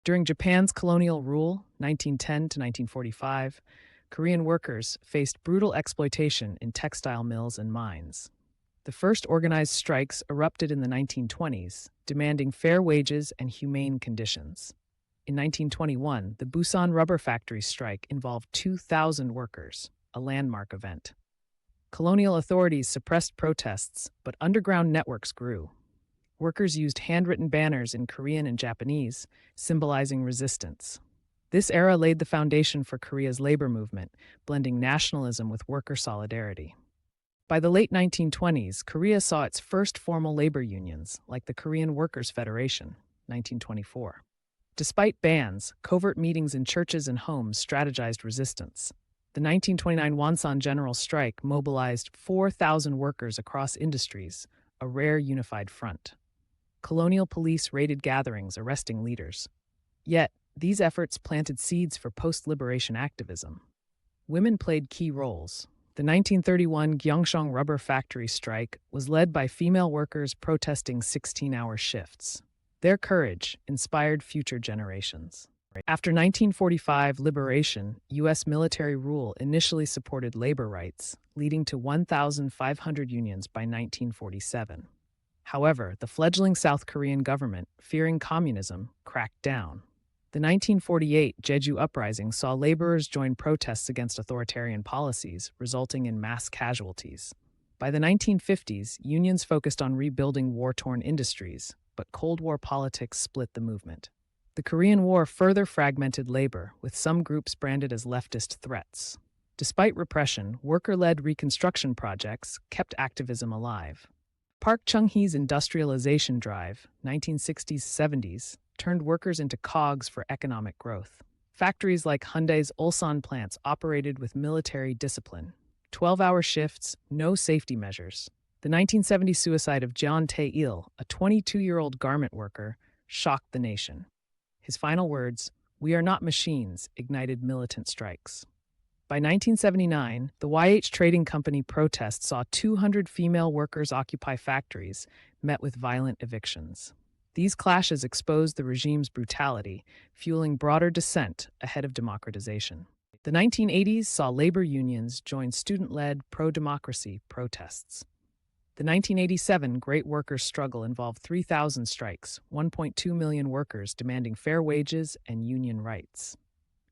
During Japan's colonial rule, 1910 to 1945, Korean workers faced brutal exploitation in textile mills and mines. The first organized strikes erupted in the 1920s, demanding fair wages and humane conditions. In 1921, the Busan rubber factory strike involved 2,000 workers, a landmark event. Colonial authorities suppressed protests, but underground networks grew. Workers used handwritten banners in Korean and Japanese, symbolizing resistance. This era laid the foundation for Korea's labor movement, blending nationalism with worker solidarity. By the late 1920s, Korea saw its first formal labor unions, like the Korean Workers' Federation, 1924. Despite bans, covert meetings in churches and homes strategized resistance. The 1929 Wonsan General Strike mobilized 4,000 workers across industries, a rare unified front. Colonial police raided gatherings, arresting leaders. Yet, these efforts planted seeds for post-liberation activism. Women played key roles. The 1931 Gyeongseong rubber factory strike was led by female workers protesting 16-hour shifts. Their courage inspired future generations. After 1945 liberation, U.S. military rule initially supported labor rights, leading to 1,500 unions by 1947. However, the fledgling South Korean government, fearing communism, cracked down. The 1948 Jeju Uprising saw laborers join protests against authoritarian policies, resulting in mass casualties. By the 1950s, unions focused on rebuilding war-torn industries, but Cold War politics split the movement. The Korean War further fragmented labor, with some groups branded as leftist threats. Despite repression, worker-led reconstruction projects kept activism alive. Park Chung-hee's industrialization drive, 1960s-70s, turned workers into cogs for economic growth. Factories like Hyundai's Ulsan plants operated with military discipline. 12-hour shifts, no safety measures. The 1970 suicide of Jeon Tae-il, a 22-year-old garment worker, shocked the nation. His final words, "We are not machines," ignited militant strikes. By 1979, the YH Trading Company protest saw 200 female workers occupy factories, met with violent evictions. These clashes exposed the regime's brutality, fueling broader dissent ahead of democratization. The 1980s saw labor unions join student-led pro-democracy protests. The 1987 Great Workers' Struggle involved 3,000 strikes, 1.2 million workers demanding fair wages and union rights.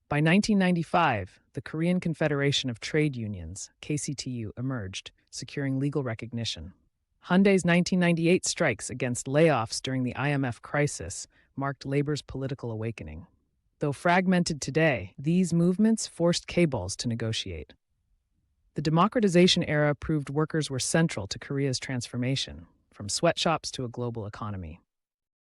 By 1995, the Korean Confederation of Trade Unions, KCTU, emerged, securing legal recognition. Hyundai's 1998 strikes against layoffs during the IMF crisis marked labor's political awakening. Though fragmented today, these movements forced cables to negotiate. The democratization era proved workers were central to Korea's transformation, from sweatshops to a global economy.